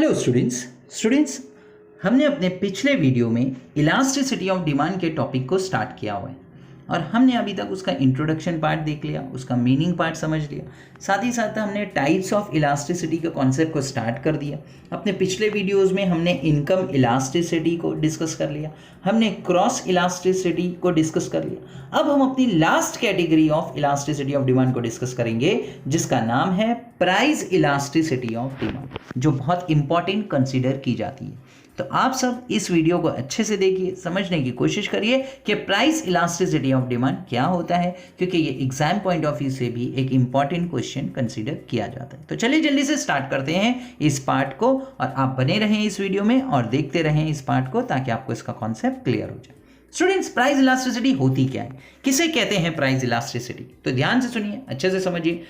Hello students हमने अपने पिछले वीडियो में इलास्टिसिटी ऑफ डिमांड के टॉपिक को स्टार्ट किया हुआ है और हमने अभी तक उसका इंट्रोडक्शन पार्ट देख लिया, उसका मीनिंग पार्ट समझ लिया, साथ ही साथ हमने टाइप्स ऑफ इलास्टिसिटी के कॉन्सेप्ट को स्टार्ट कर दिया। अपने पिछले वीडियोस में हमने इनकम इलास्टिसिटी को डिस्कस कर लिया, हमने क्रॉस इलास्टिसिटी को डिस्कस कर लिया। अब हम अपनी last category of elasticity of demand को डिस्कस करेंगे जिसका नाम है प्राइस इलास्टिसिटी ऑफ डिमांड, जो बहुत इंपॉर्टेंट कंसीडर की जाती है। तो आप सब इस वीडियो को अच्छे से देखिए, समझने की कोशिश करिए कि प्राइस इलास्टिसिटी ऑफ डिमांड क्या होता है, क्योंकि ये एग्जाम पॉइंट ऑफ व्यू से भी एक इंपॉर्टेंट क्वेश्चन कंसीडर किया जाता है। तो चलिए जल्दी से स्टार्ट करते हैं इस पार्ट को और आप बने रहें इस वीडियो में और देखते रहें इस पार्ट को ताकि आपको इसका कॉन्सेप्ट क्लियर हो जाए। स्टूडेंट्स, प्राइस इलास्टिसिटी होती क्या है, किसे कहते हैं प्राइस इलास्टिसिटी? तो ध्यान से सुनिए, अच्छे से समझिए।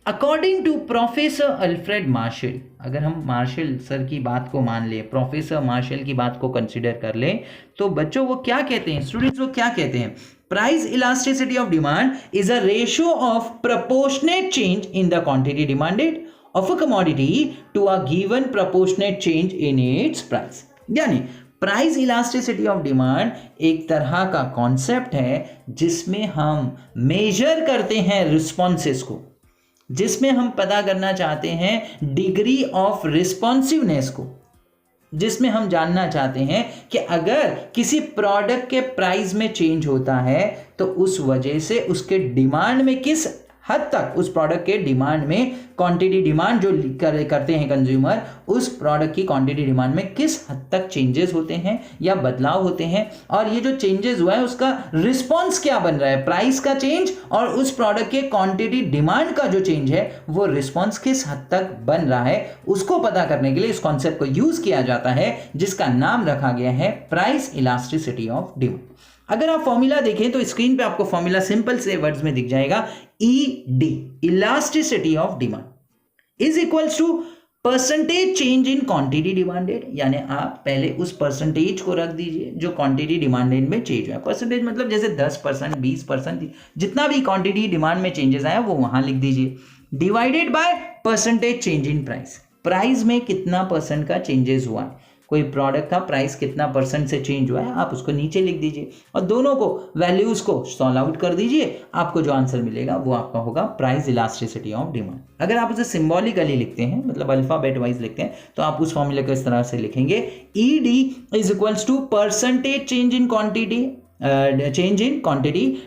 According to professor Alfred Marshall, अगर हम मार्शल सर की बात को मान ले, प्रोफेसर मार्शल की बात को कंसीडर कर ले, तो बच्चों वो क्या कहते हैं, स्टूडेंट्स वो क्या कहते हैं? Price elasticity of demand is a ratio of proportionate change in the quantity demanded of a commodity to a given proportionate change in its price. यानी प्राइस इलास्टिसिटी ऑफ डिमांड एक तरह का कॉन्सेप्ट है जिसमें हम मेजर करते हैं responses को, जिसमें हम पता करना चाहते हैं डिग्री ऑफ रिस्पॉन्सिवनेस को, जिसमें हम जानना चाहते हैं कि अगर किसी प्रोडक्ट के प्राइस में चेंज होता है तो उस वजह से उसके डिमांड में किस हद तक, उस प्रोडक्ट के डिमांड में क्वांटिटी डिमांड जो करते हैं कंज्यूमर, उस प्रोडक्ट की क्वांटिटी डिमांड में किस हद तक चेंजेस होते हैं या बदलाव होते हैं, और ये जो चेंजेस हुआ है उसका रिस्पॉन्स क्या बन रहा है, प्राइस का चेंज और उस प्रोडक्ट के क्वांटिटी डिमांड का जो चेंज है वो रिस्पॉन्स किस हद तक बन रहा है, उसको पता करने के लिए इस कॉन्सेप्ट को यूज किया जाता है जिसका नाम रखा गया है प्राइस इलास्टिसिटी ऑफ डिमांड। अगर आप फॉर्मूला देखें तो स्क्रीन पे आपको फॉर्मूला सिंपल से वर्ड्स में दिख जाएगा, ED elasticity of demand is equals to percentage change in quantity demanded. यानी आप पहले उस परसेंटेज को रख दीजिए जो क्वांटिटी डिमांडेड में चेंज हुआ है। परसेंटेज मतलब जैसे 10%, 20%, जितना भी क्वांटिटी डिमांड में चेंजेस आया वो वहां लिख दीजिए, divided by percentage change in price. Price में कितना परसेंट का चेंजेस हुआ है, कोई प्रोडक्ट का प्राइस कितना परसेंट से चेंज हुआ है, आप उसको नीचे लिख दीजिए और दोनों को वैल्यूज को सॉल्व आउट कर दीजिए। आपको जो आंसर मिलेगा वो आपका होगा प्राइस इलास्टिसिटी ऑफ डिमांड। अगर आप उसे सिंबॉलिकली लिखते हैं, मतलब अल्फाबेट वाइज लिखते हैं, तो आप उस फॉर्मूले को इस तरह से लिखेंगे, ED is equals to percentage change in quantity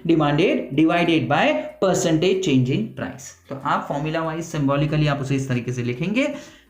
demanded divided by percentage change in price. तो आप फॉर्मूला वाइज सिंबॉलिकली आप उसे इस तरीके से लिखेंगे,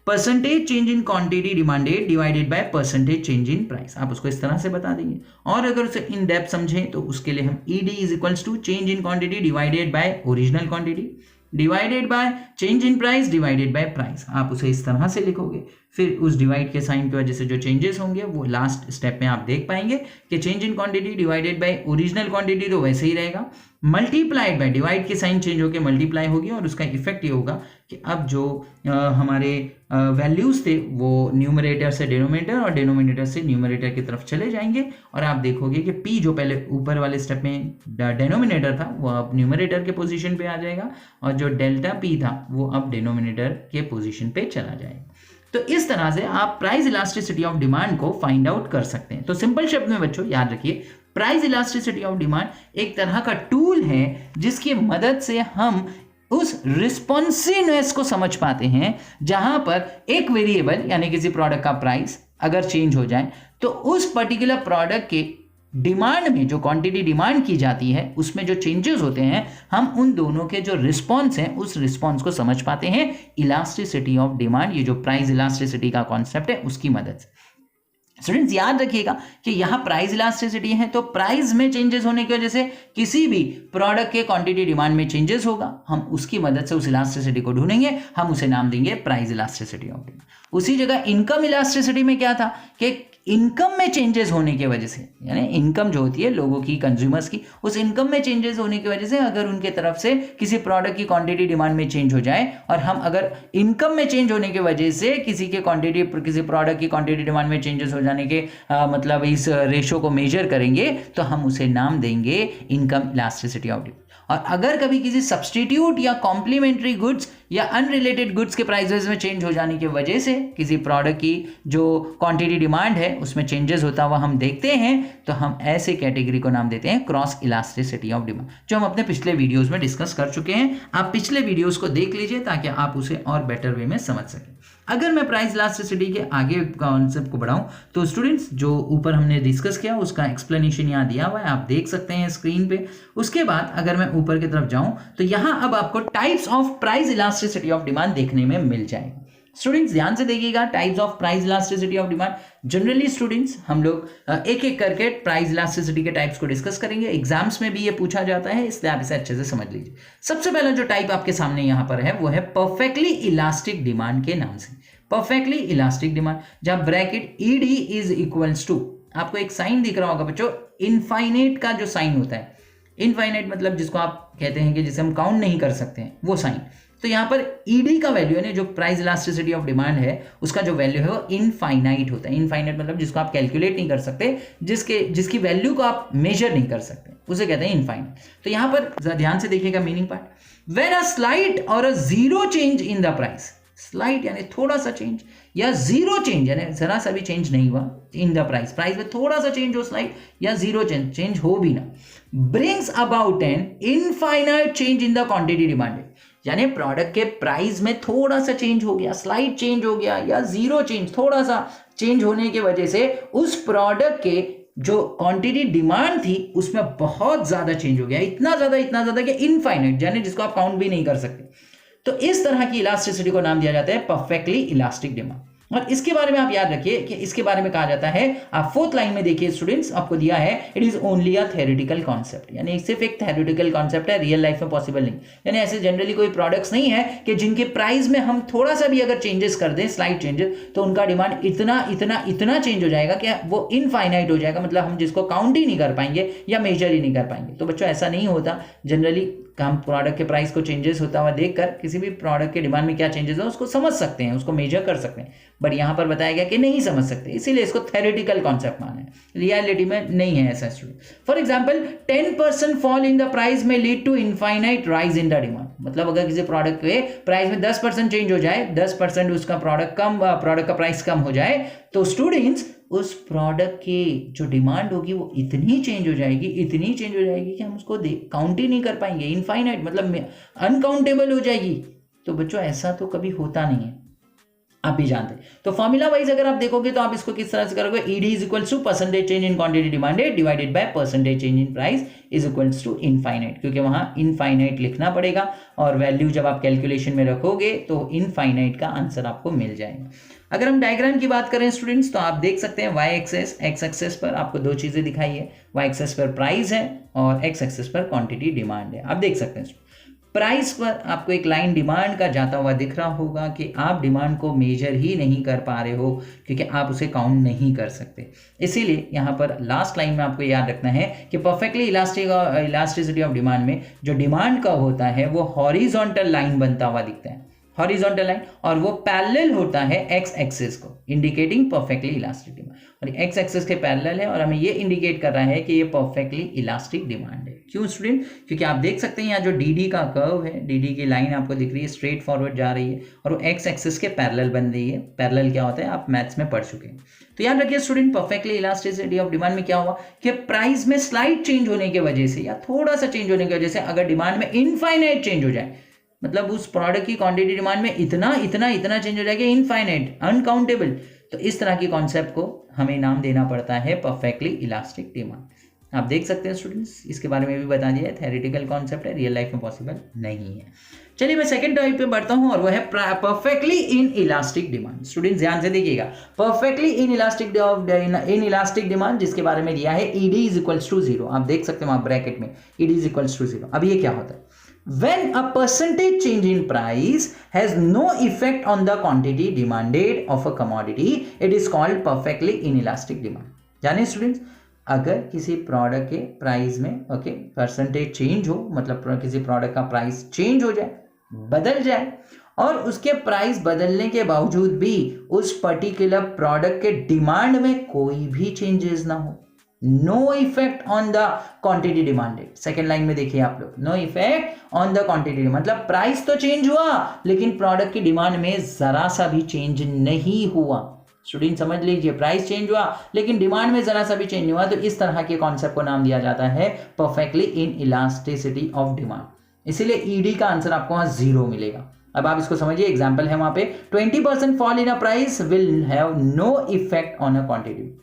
percentage change in quantity demanded divided by percentage change in price. आप उसको इस तरह से बता देंगे। और अगर उसे इन डेप्थ समझें तो उसके लिए हम ED is equals to change in quantity divided by original quantity divided by change in price divided by price. आप उसे इस तरह से लिखोगे। फिर उस डिवाइड के साइन की वजह से जो चेंजेस होंगे वो लास्ट स्टेप में आप देख पाएंगे कि change in quantity divided by original quantity तो वैसे ही रहेगा, मल्टीप्लाइड बाय, डिवाइड के साइन चेंज होकर मल्टीप्लाई होगी और उसका इफेक्ट ये होगा कि अब जो हमारे वैल्यूज थे वो न्यूमरेटर से डिनोमिनेटर और डिनोमिनेटर से न्यूमरेटर की तरफ चले जाएंगे और आप देखोगे कि P जो पहले ऊपर वाले स्टेप में डिनोमिनेटर था वो अब न्यूमरेटर के पोजीशन पे आ जाएगा और जो डेल्टा P था वो अब डिनोमिनेटर के पोजीशन पे चला जाएगा। तो इस तरह से आप प्राइस इलास्टिसिटी ऑफ डिमांड को फाइंड आउट कर सकते हैं। तो सिंपल शब्द में बच्चों याद रखिए, प्राइस इलास्टिसिटी ऑफ डिमांड एक तरह का टूल है जिसकी मदद से हम उस रिस्पॉन्सिवनेस को समझ पाते हैं, जहां पर एक वेरिएबल यानी किसी प्रोडक्ट का प्राइस अगर चेंज हो जाए तो उस पर्टिकुलर प्रोडक्ट के डिमांड में जो क्वांटिटी डिमांड की जाती है उसमें जो चेंजेस होते हैं, हम उन दोनों के जो रिस्पॉन्स हैं उस रिस्पॉन्स को समझ पाते हैं इलास्टिसिटी ऑफ डिमांड, ये जो प्राइस इलास्टिसिटी का कॉन्सेप्ट है उसकी मदद से। स्टूडेंट्स याद रखिएगा कि यहाँ प्राइस इलास्टिसिटी है तो प्राइस में चेंजेस होने की वजह से किसी भी प्रोडक्ट के क्वांटिटी डिमांड में चेंजेस होगा, हम उसकी मदद से उस इलास्टिसिटी को ढूंढेंगे, हम उसे नाम देंगे प्राइस इलास्टिसिटी ऑफ डिमांड। उसी जगह इनकम इलास्टिसिटी में क्या था कि इनकम में चेंजेस होने की वजह से, यानी इनकम जो होती है लोगों की, कंज्यूमर्स की, उस इनकम में चेंजेस होने की वजह से अगर उनके तरफ से किसी प्रोडक्ट की क्वांटिटी डिमांड में चेंज हो जाए और हम अगर इनकम में चेंज होने की वजह से किसी प्रोडक्ट की क्वांटिटी डिमांड में चेंजेस हो जाने जाने के मतलब इस रेशो को मेजर करेंगे तो हम उसे नाम देंगे इनकम इलास्टिसिटी ऑफ डिमांड। और अगर कभी किसी सब्सटीट्यूट या कॉम्प्लीमेंट्री गुड्स या अनरिलेटेड गुड्स के प्राइसेस में चेंज हो जाने की वजह से किसी प्रोडक्ट की जो क्वांटिटी डिमांड है उसमें चेंजेस होता हुआ हम देखते हैं तो हम ऐसे कैटेगरी को नाम देते हैं क्रॉस इलास्टिसिटी ऑफ डिमांड, जो हम अपने पिछले वीडियोस में डिस्कस कर चुके हैं। आप पिछले वीडियोस को देख लीजिए ताकि आप उसे और बेटर वे में समझ सकें। अगर मैं प्राइस इलास्टिसिटी के आगे कॉन्सेप्ट को बढ़ाऊं तो स्टूडेंट्स जो ऊपर हमने डिस्कस किया उसका एक्सप्लेनेशन यहाँ दिया हुआ है, आप देख सकते हैं स्क्रीन पे। उसके बाद अगर मैं ऊपर की तरफ जाऊं तो यहाँ अब आपको types of price elasticity of demand देखने में मिल जाएगा। स्टूडेंट्स ध्यान से देखिएगा, types of price elasticity of demand. Generally students हम लोग एक एक करके प्राइस इलास्टिसिटी के टाइप्स को डिस्कस करेंगे, एग्जाम्स में भी ये पूछा जाता है, इसलिए आप इसे अच्छे से समझ लीजिए। सबसे पहला जो टाइप आपके सामने यहाँ पर है वो है परफेक्टली इलास्टिक डिमांड के नाम से। परफेक्टली इलास्टिक डिमांड, जहां bracket ED is equals to, आपको एक साइन दिख रहा होगा बच्चों, इनफाइनाइट का जो साइन होता है, इनफाइनाइट मतलब जिसको आप कहते हैं कि जिसे हम काउंट नहीं कर सकते हैं, वो साइन। तो यहाँ पर ED का वैल्यू है, जो प्राइस इलास्टिसिटी ऑफ डिमांड है उसका जो वैल्यू है वो इनफाइनाइट होता है। इनफाइनाइट मतलब जिसको आप कैलकुलेट नहीं कर सकते, जिसकी वैल्यू को आप मेजर नहीं कर सकते, उसे कहते हैं इनफाइनाइट। तो यहाँ पर ध्यान से देखिएगा meaning part, when a slight or a zero change in the price, slight यानी थोड़ा सा चेंज, या जीरो चेंज यानी जरा सा भी चेंज नहीं हुआ इन द प्राइस, प्राइस में थोड़ा सा चेंज हो, स्लाइट या जीरो चेंज हो भी ना, brings about an infinite change in the quantity demanded, यानी प्रोडक्ट के प्राइस में थोड़ा सा चेंज हो गया, स्लाइट चेंज हो गया या जीरो चेंज, थोड़ा सा चेंज होने की वजह से उस प्रोडक्ट के जो क्वांटिटी डिमांड थी उसमें बहुत ज्यादा चेंज हो गया, इतना ज्यादा कि इनफाइनाइट, यानी जिसको आप काउंट भी नहीं कर सकते। तो इस तरह की इलास्टिसिटी को नाम दिया जाता है परफेक्टली इलास्टिक डिमांड। और इसके बारे में आप याद रखिए कि इसके बारे में कहा जाता है, आप फोर्थ लाइन में देखिए स्टूडेंट्स, आपको दिया है it is only a theoretical concept, यानी सिर्फ एक थ्योरेटिकल कॉन्सेप्ट है, रियल लाइफ में पॉसिबल नहीं। यानी ऐसे जनरली कोई प्रोडक्ट्स नहीं है कि जिनके प्राइस में हम थोड़ा सा भी अगर चेंजेस कर दें, स्लाइट चेंजेस, तो उनका डिमांड इतना चेंज हो जाएगा कि वो इनफाइनाइट हो जाएगा, मतलब हम जिसको काउंट ही नहीं कर पाएंगे या मेजर ही नहीं कर पाएंगे। तो बच्चों ऐसा नहीं होता, जनरली हम प्रोडक्ट के प्राइस को चेंजेस होता हुआ देखकर किसी भी प्रोडक्ट के डिमांड में क्या चेंजेस है उसको समझ सकते हैं, उसको मेजर कर सकते हैं, बट यहाँ पर बताया गया कि नहीं समझ सकते, इसीलिए इसको थ्योरेटिकल कॉन्सेप्ट माना है, रियलिटी में नहीं है ऐसा student. For example 10% fall in the price may lead to infinite rise in the demand, मतलब अगर किसी प्रोडक्ट के प्राइस में 10% चेंज हो जाए, 10% उसका प्रोडक्ट का प्राइस कम हो जाए, तो स्टूडेंट्स उस प्रोडक्ट की जो डिमांड होगी वो इतनी चेंज हो जाएगी कि हम उसको काउंट ही नहीं कर पाएंगे, इनफाइनाइट मतलब अनकाउंटेबल हो जाएगी। तो बच्चों ऐसा तो कभी होता नहीं है, आप भी जानते हैं। तो फॉर्मूला वाइज अगर आप देखोगे तो आप इसको किस तरह से करोगे, ED is equals to percentage change in quantity demanded divided by percentage change in price is equals to infinite, क्योंकि वहां इनफाइनाइट लिखना पड़ेगा और वैल्यू जब आप कैलकुलेशन में रखोगे तो इनफाइनाइट का आंसर आपको मिल जाएगा। अगर हम डायग्राम की बात करें स्टूडेंट्स तो आप देख सकते हैं वाई एक्सेस, एक्स एक्सेस पर आपको दो चीजें दिखाई है, वाई एक्सेस पर प्राइस है और एक्स एक्सेस पर क्वांटिटी डिमांड है। आप देख सकते हैं प्राइस पर आपको एक लाइन डिमांड का जाता हुआ दिख रहा होगा कि आप डिमांड को मेजर ही नहीं कर पा रहे हो क्योंकि आप उसे काउंट नहीं कर सकते, इसीलिए यहाँ पर लास्ट लाइन में आपको याद रखना है कि परफेक्टली इलास्टिसिटी ऑफ डिमांड में जो डिमांड का होता है वो हॉरिजॉन्टल लाइन बनता हुआ दिखता है, हॉरिजॉन्टल लाइन, और वो पैरेलल होता है एक्स एक्सिस को, इंडिकेटिंग परफेक्टली इलास्टिक डिमांड, और एक्स एक्सिस के पैरेलल है और हमें ये इंडिकेट कर रहा है कि ये परफेक्टली इलास्टिक डिमांड है। क्यों स्टूडेंट? क्योंकि आप देख सकते हैं यहाँ जो DD का कर्व है, DD की लाइन आपको दिख रही है, स्ट्रेट फॉरवर्ड जा रही है और वो एक्स एक्सिस के पैरेलल बन रही है। पैरेलल क्या होता है आप मैथ्स में पढ़ चुके हैं। तो याद रखिए student, perfectly elasticity of demand में क्या हुआ कि प्राइस में स्लाइट चेंज होने की वजह से या थोड़ा सा चेंज होने की वजह से अगर डिमांड में इनफाइनाइट चेंज हो जाए, मतलब उस प्रोडक्ट की क्वांटिटी डिमांड में इतना चेंज हो जाएगा, इनफाइनाइट, अनकाउंटेबल, तो इस तरह की कॉन्सेप्ट को हमें नाम देना पड़ता है परफेक्टली इलास्टिक डिमांड। आप देख सकते हैं स्टूडेंट्स, इसके बारे में भी बता दिया है, थ्योरेटिकल कॉन्सेप्ट है, रियल लाइफ में पॉसिबल नहीं है। चलिए मैं सेकंड टाइप पे बढ़ता हूं और वो है perfectly in elastic demand. Students ध्यान से देखिएगा, परफेक्टली इन इलास्टिक डिमांड जिसके बारे में दिया है ED इज इक्वल्स टू 0, आप देख सकते हैं वहां ब्रैकेट में ED इज इक्वल्स टू 0। अब ये क्या होता है? When a percentage change in price has no effect on the quantity demanded of a commodity, it is called perfectly inelastic demand. यानी स्टूडेंट्स, अगर किसी प्रोडक्ट के प्राइस में परसेंटेज चेंज हो, मतलब किसी प्रोडक्ट का प्राइस चेंज हो जाए, बदल जाए, और उसके प्राइस बदलने के बावजूद भी उस पर्टिकुलर प्रोडक्ट के डिमांड में कोई भी चेंजेस ना हो, no effect on the quantity demanded. Second line में देखिए आप लोग, no effect on the quantity, मतलब प्राइस तो चेंज हुआ लेकिन प्रोडक्ट की डिमांड में जरा सा भी चेंज नहीं हुआ। स्टूडेंट समझ लीजिए, प्राइस चेंज हुआ लेकिन डिमांड में जरा सा भी चेंज नहीं हुआ, तो इस तरह के कॉन्सेप्ट को नाम दिया जाता है perfectly in elasticity of demand. इसीलिए ईडी का आंसर आपको वहां 0 मिलेगा। अब आप इसको समझिए, एग्जांपल है वहां पे 20% fall in a price will have no effect on a quantity.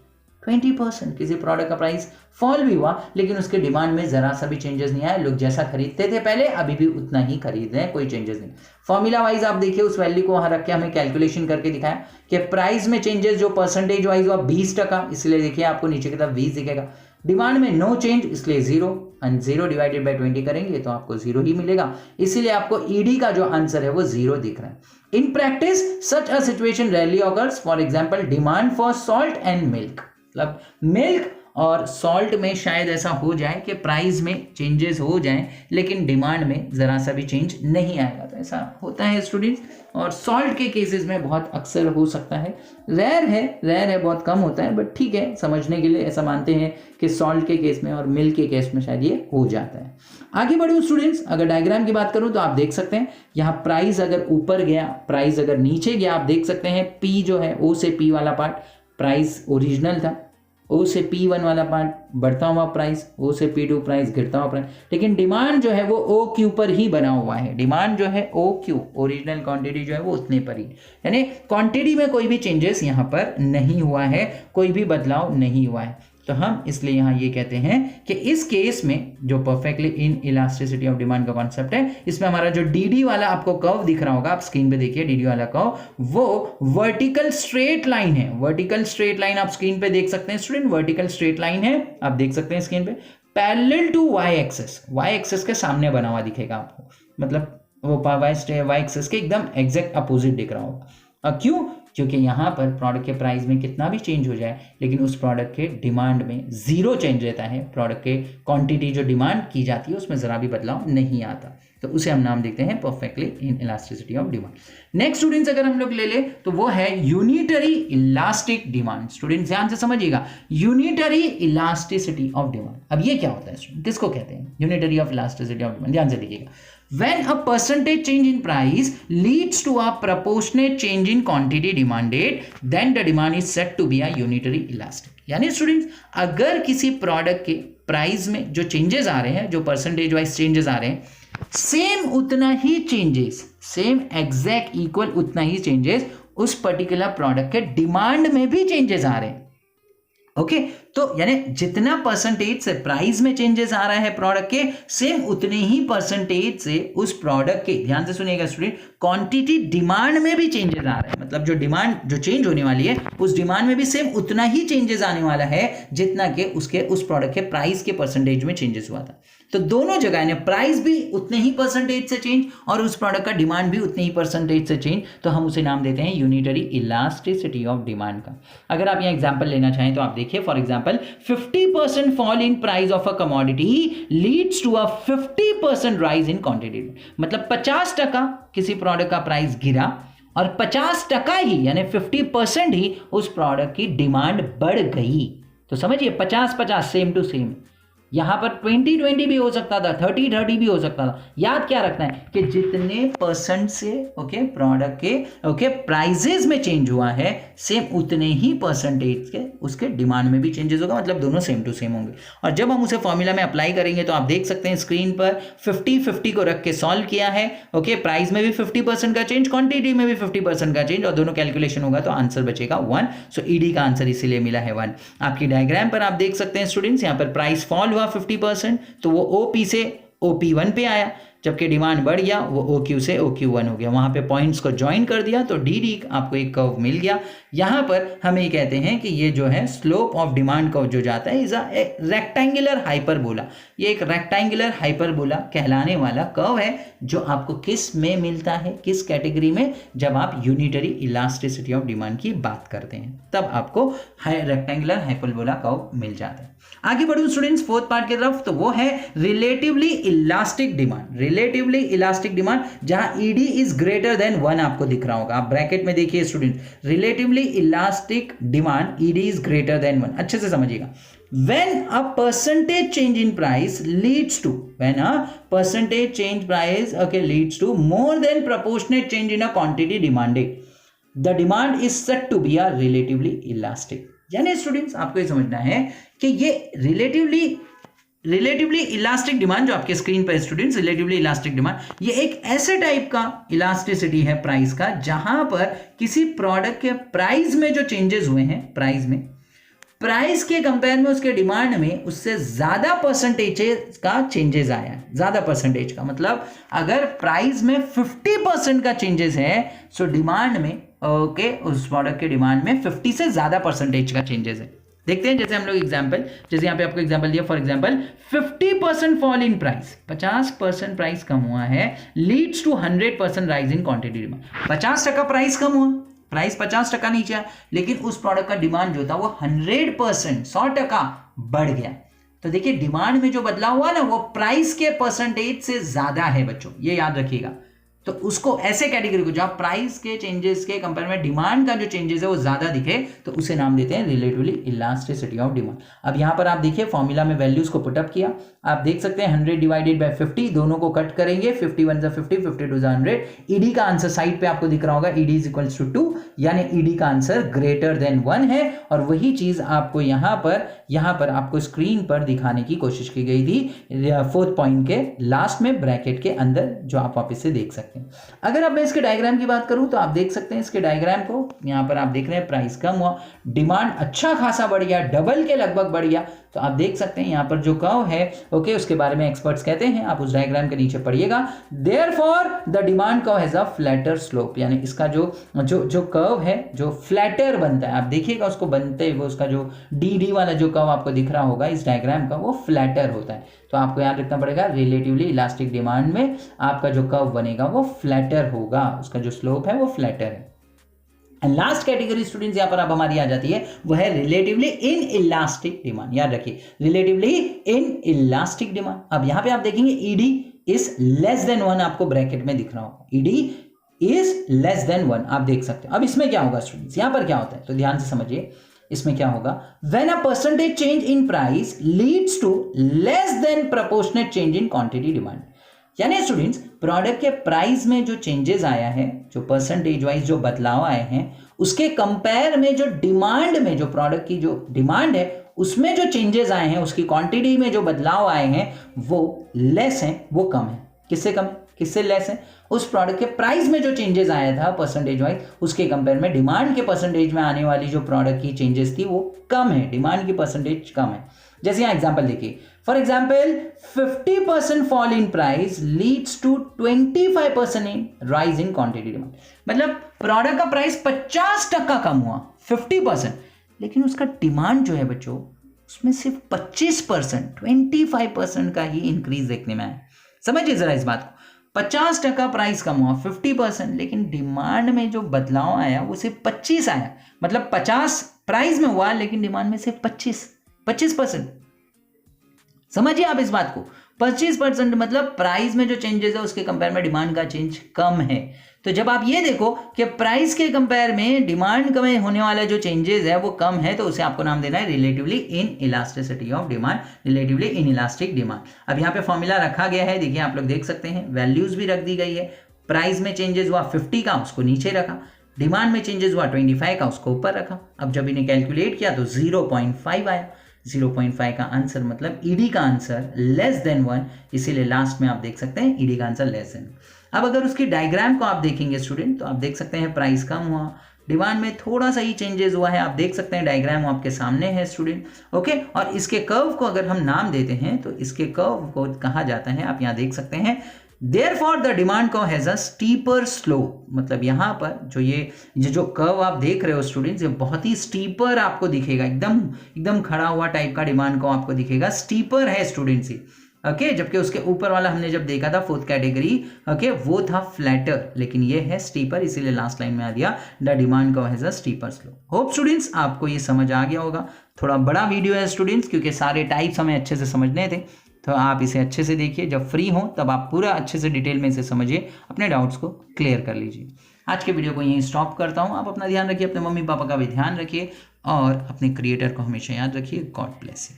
20% किसी प्रोडक्ट का प्राइस फॉल भी हुआ लेकिन उसके डिमांड में जरा सा भी चेंजेस नहीं आया, लोग जैसा खरीदते थे पहले अभी भी उतना ही खरीद रहे हैं, कोई चेंजेस नहीं। फॉर्मूला वाइज आप देखिए, उस वैल्यू को वहां रख के हमें कैलकुलेशन करके दिखाया कि प्राइस में चेंजेस जो परसेंटेज वाइज हुआ 20%, इसलिए देखिए आपको नीचे की तरफ 20 दिखेगा। डिमांड में नो चेंज इसलिए 0, एंड 0 डिवाइडेड बाय 20 करेंगे तो आपको 0 ही मिलेगा, इसीलिए आपको ईडी का जो आंसर है वो 0 दिख रहा है। In practice such a situation rarely occurs, for example demand for salt and milk, मतलब मिल्क और सॉल्ट में शायद ऐसा हो जाए कि प्राइस में चेंजेस हो जाएं लेकिन डिमांड में ज़रा सा भी चेंज नहीं आएगा, तो ऐसा होता है स्टूडेंट्स। और सॉल्ट के केसेस में बहुत अक्सर हो सकता है, रेयर है, बहुत कम होता है, बट ठीक है, समझने के लिए ऐसा मानते हैं कि सॉल्ट के केस में और मिल्क के केस में शायद ये हो जाता है। आगे बढ़ूँ स्टूडेंट्स, अगर डायग्राम की बात करूँ तो आप देख सकते हैं यहाँ प्राइस अगर ऊपर गया, प्राइस अगर नीचे गया, आप देख सकते हैं पी जो है, ओ से पी वाला पार्ट प्राइस ओरिजिनल था, ओ से P1 वाला पार्ट बढ़ता हुआ प्राइस, ओ से P2 प्राइस गिरता हुआ प्राइस, लेकिन डिमांड जो है वो OQ पर ही बना हुआ है। डिमांड जो है OQ ओरिजिनल क्वांटिटी जो है वो उतने पर ही, यानी क्वांटिटी में कोई भी चेंजेस यहाँ पर नहीं हुआ है, कोई भी बदलाव नहीं हुआ है। तो हम इसलिए यहाँ ये कहते हैं कि इस केस में जो perfectly in elasticity of demand का कॉन्सेप्ट है, इसमें हमारा जो डी वाला आपको कर्व दिख रहा होगा, आप स्क्रीन पे देखिए डी वाला कर्व, वो वर्टिकल स्ट्रेट लाइन है। वर्टिकल स्ट्रेट लाइन आप स्क्रीन पे देख सकते हैं स्टूडेंट, वर्टिकल स्ट्रेट लाइन है, आप देख सकते हैं स्क्रीन पे, पैरेलल टू वाई एक्सेस के सामने बना हुआ दिखेगा आपको, मतलब वो वाई एक्सेस के एकदम एग्जैक्ट अपोजिट दिख रहा होगा। क्यों? क्योंकि यहाँ पर प्रोडक्ट के प्राइस में कितना भी चेंज हो जाए लेकिन उस प्रोडक्ट के डिमांड में 0 चेंज रहता है, प्रोडक्ट के क्वांटिटी जो डिमांड की जाती है उसमें ज़रा भी बदलाव नहीं आता, तो उसे हम नाम देखते हैं perfectly in elasticity of demand. Next students अगर हम लोग ले ले तो वो है यूनिटरी इलास्टिक डिमांड। स्टूडेंट्स ध्यान से समझिएगा, यूनिटरी इलास्टिसिटी ऑफ डिमांड, अब ये क्या होता है स्टूडेंट, किसको कहते हैं unitary of elasticity of demand? ध्यान से देखिएगा, when a percentage change in price leads to a proportionate change in quantity demanded, then the demand is said to be a unitary elastic। यानी स्टूडेंट्स अगर किसी product के price में जो changes आ रहे हैं, जो परसेंटेज वाइज चेंजेस आ रहे हैं, सेम उतना ही चेंजेस, सेम एग्जैक्ट इक्वल उतना ही चेंजेस उस पर्टिकुलर प्रोडक्ट के डिमांड में भी चेंजेस आ रहे हैं। ओके तो यानी जितना परसेंटेज से प्राइस में चेंजेस आ रहा है प्रोडक्ट के, सेम उतने ही परसेंटेज से उस प्रोडक्ट के, ध्यान से सुनिएगा स्टूडेंट, क्वांटिटी डिमांड में भी चेंजेस आ रहे हैं, मतलब जो डिमांड जो चेंज होने वाली है उस डिमांड में भी सेम उतना ही चेंजेस आने वाला है जितना कि उसके उस प्रोडक्ट के प्राइस के परसेंटेज में चेंजेस हुआ था। तो दोनों जगह यानी प्राइस भी उतने ही परसेंटेज से चेंज और उस प्रोडक्ट का डिमांड भी उतने ही परसेंटेज से चेंज, तो हम उसे नाम देते हैं यूनिटरी इलास्टिसिटी ऑफ डिमांड का। अगर आप यहाँ एग्जांपल लेना चाहें तो आप देखिए, for example 50% fall in price of a commodity leads to a 50% rise in quantity, मतलब 50% किसी प्रोडक्ट का प्राइस गिरा और 50% ही यानी 50% ही उस प्रोडक्ट की डिमांड बढ़ गई। तो समझिए 50-50 सेम टू सेम, यहां पर 20-20 भी हो सकता था, 30-30 भी हो सकता था। याद क्या रखना है कि जितने परसेंट से प्रोडक्ट के प्राइजेस में चेंज हुआ है, सेम उतने ही परसेंटेज के उसके डिमांड में भी चेंजेस होगा, मतलब दोनों सेम टू सेम होंगे। और जब हम उसे फॉर्मूला में अप्लाई करेंगे तो आप देख सकते हैं स्क्रीन पर 50-50 को रख के सॉल्व किया है। प्राइस में भी 50% का चेंज, क्वांटिटी में भी 50% का चेंज, और दोनों कैलकुलेशन होगा तो आंसर बचेगा 1। सो ईडी का आंसर इसीलिए मिला है 1। आपकी डायग्राम पर आप देख सकते हैं स्टूडेंट्स, यहाँ पर प्राइस फॉल हुआ 50%, तो वो OP से OP1 पे आया, जबकि डिमांड बढ़ गया वो OQ से OQ1 हो गया। वहां पे पॉइंट्स को ज्वाइन कर दिया तो DD आपको एक कर्व मिल गया। यहां पर हमें कहते हैं कि ये जो है स्लोप ऑफ डिमांड कर्व जो जाता है इज अ रेक्टेंगुलर हाइपरबोला। ये एक रेक्टेंगुलर हाइपरबोला कहलाने वाला कर्व है जो आपको किस में मिलता है, किस कैटेगरी में, जब आप यूनिटरी इलास्टिसिटी ऑफ डिमांड की बात करते हैं तब आपको रेक्टेंगुलर हाइपरबोला कर्व मिल जाता है। आगे बढ़ो स्टूडेंट्स फोर्थ पार्ट की तरफ, तो वो है relatively elastic demand. Relatively elastic demand, जहां ईडी इज ग्रेटर देन 1 आपको दिख रहा होगा, आप ब्रैकेट में देखिए student, relatively elastic demand ED is greater than 1, अच्छे से समझिएगा। when a percentage change in price leads to leads to more than proportionate change in a quantity demanded, the demand is said to be a relatively elastic। यानी students आपको ये समझना है कि ये रिलेटिवली इलास्टिक डिमांड जो आपके screen पर स्टूडेंट्स, रिलेटिवली इलास्टिक डिमांड ये एक ऐसे टाइप का इलास्टिसिटी है प्राइस का, जहां पर किसी प्रोडक्ट के प्राइस में जो चेंजेस हुए हैं, प्राइस के कंपेयर में उसके डिमांड में उससे ज्यादा परसेंटेज का चेंजेस आया है। ज्यादा परसेंटेज का मतलब अगर प्राइस में 50% का चेंजेस है, सो डिमांड में उस प्रोडक्ट के डिमांड में 50 से ज्यादा परसेंटेज का चेंजेस है। देखते हैं, जैसे हम लोग एग्जांपल, जैसे यहाँ पे आपको एग्जांपल दिया, for example 50% fall in price, 50% price कम हुआ है, leads to 100% rise in quantity demand. 50% price कम हुआ, प्राइस 50% नीचे आया, लेकिन उस प्रोडक्ट का डिमांड जो था वो 100% 100% बढ़ गया। तो देखिए डिमांड में जो बदलाव हुआ ना, वो प्राइस के परसेंटेज से ज्यादा है बच्चों, ये याद रखिएगा। तो उसको ऐसे कैटेगरी को जहां प्राइस के चेंजेस के कंपेयर में डिमांड का जो चेंजेस है वो ज्यादा दिखे, तो उसे नाम देते हैं रिलेटिवली इलास्टिसिटी ऑफ डिमांड। अब यहां पर आप देखिए फॉर्मूला में वैल्यूज को पुटअप किया, आप देख सकते हैं 100 डिवाइडेड बाय 50, दोनों को कट करेंगे, 51 सा 50, 52 सा 100। ईडी का आंसर साइड पे आपको दिख रहा होगा, ईडी इज इक्वल्स टू 2, यानी ईडी का आंसर ग्रेटर देन 1 है। और वही चीज आपको यहां पर आपको स्क्रीन पर दिखाने की कोशिश की गई थी 4th पॉइंट के लास्ट में ब्रैकेट के अंदर, जो आप वापस से देख सकते हैं। अगर अब मैं इसके डायग्राम की बात करूं तो आप देख सकते हैं इसके डायग्राम को, यहां पर आप देख रहे हैं प्राइस कम हुआ, डिमांड अच्छा खासा बढ़ गया, डबल के लगभग बढ़ गया। तो आप देख सकते हैं यहां पर जो कर्व है, उसके बारे में एक्सपर्ट्स कहते हैं, आप उस डायग्राम के नीचे पढ़िएगा, therefore the demand curve has a flatter slope, यानी इसका जो कर्व है जो फ्लैटर बनता है, आप देखिएगा उसको बनते हुए उसका जो डी वाला जो कर्व आपको दिख रहा होगा इस डायग्राम का, वो फ्लैटर होता है। तो आपको याद रखना पड़ेगा रिलेटिवली इलास्टिक डिमांड में आपका जो कर्व बनेगा वो फ्लैटर होगा, उसका जो स्लोप है वो फ्लैटर है। लास्ट कैटेगरी स्टूडेंट्स यहां पर अब हमारी आ जाती है, वो है रिलेटिवली इन इलास्टिक डिमांड। याद रखिए रिलेटिवली इन इलास्टिक डिमांड। अब यहां पे आप देखेंगे ईडी इज लेस देन 1 आपको ब्रैकेट में दिख रहा होगा, ईडी इज लेस देन 1 आप देख सकते हैं। अब इसमें क्या होगा स्टूडेंट्स, यहां पर क्या होता है, तो ध्यान से समझिए इसमें क्या होगा, when a percentage change in price leads to less than proportionate change in quantity demand. यानी स्टूडेंट्स प्रोडक्ट के प्राइस में जो चेंजेस आया है, जो परसेंटेज वाइज जो बदलाव आए हैं, उसके कंपेयर में जो डिमांड में, जो प्रोडक्ट की जो डिमांड है उसमें जो चेंजेस आए हैं, उसकी क्वांटिटी में जो बदलाव आए हैं वो लेस हैं, वो कम है। किससे कम है, किससे लेस है, उस प्रोडक्ट के प्राइस में जो चेंजेस आया था परसेंटेज वाइज, उसके कंपेयर में डिमांड के परसेंटेज में आने वाली जो प्रोडक्ट की चेंजेस थी वो कम है, डिमांड की परसेंटेज कम है। जैसे यहाँ एग्जांपल देखिए, for example 50% fall in price leads to 25% in rise in quantity demand. मतलब प्रोडक्ट का प्राइस 50% कम हुआ 50%, लेकिन उसका डिमांड जो है बच्चों उसमें सिर्फ 25% 25% का ही इंक्रीज देखने में आया। समझिए जरा इस बात को, 50% प्राइस कम हुआ 50%, लेकिन डिमांड में जो बदलाव आया वो सिर्फ 25 आया। मतलब 50 प्राइस में हुआ लेकिन डिमांड में सिर्फ 25%। समझिए आप इस बात को, 25% मतलब प्राइस में जो चेंजेस है उसके कंपेयर में डिमांड का चेंज कम है। तो जब आप ये देखो कि प्राइस के कंपेयर में डिमांड में होने वाला जो चेंजेस है वो कम है, तो उसे आपको नाम देना है relatively in elasticity of demand, relatively in elastic demand. अब यहाँ पे फॉर्मूला रखा गया है, देखिए आप लोग देख सकते हैं, वैल्यूज भी रख दी गई है। प्राइस में चेंजेस हुआ 50 का, उसको नीचे रखा, डिमांड में चेंजेस हुआ 25 का, उसको ऊपर रखा। अब जब इन्हें कैलकुलेट किया तो 0.5 आया। 0.5 का आंसर मतलब ईडी का आंसर लेस देन 1, इसीलिए लास्ट में आप देख सकते हैं ईडी का आंसर लेस देन। अब अगर उसकी डायग्राम को आप देखेंगे स्टूडेंट, तो आप देख सकते हैं प्राइस कम हुआ, डिमांड में थोड़ा सा ही चेंजेस हुआ है, आप देख सकते हैं डायग्राम आपके सामने है स्टूडेंट, ओके। और इसके कर्व को अगर हम नाम देते हैं तो इसके कर्व को कहा जाता है, आप यहाँ देख सकते हैं, Therefore the demand curve has a steeper slope। मतलब यहाँ पर जो कर्व आप देख रहे हो स्टूडेंट्स, ये बहुत ही स्टीपर आपको दिखेगा, एकदम खड़ा हुआ टाइप का डिमांड कर्व आपको दिखेगा, स्टीपर है स्टूडेंट्स ही, ओके। जबकि उसके ऊपर वाला हमने जब देखा था 4th कैटेगरी, ओके, वो था फ्लैटर, लेकिन ये है स्टीपर, इसीलिए लास्ट लाइन में आ दिया the demand curve has a steeper slope. Hope students आपको ये समझ आ गया होगा। थोड़ा बड़ा वीडियो है स्टूडेंट्स, क्योंकि सारे टाइप्स हमें अच्छे से समझने थे। तो आप इसे अच्छे से देखिए, जब फ्री हो तब आप पूरा अच्छे से डिटेल में इसे समझिए, अपने डाउट्स को क्लियर कर लीजिए। आज के वीडियो को यहीं स्टॉप करता हूँ। आप अपना ध्यान रखिए, अपने मम्मी पापा का भी ध्यान रखिए और अपने क्रिएटर को हमेशा याद रखिए। God bless you.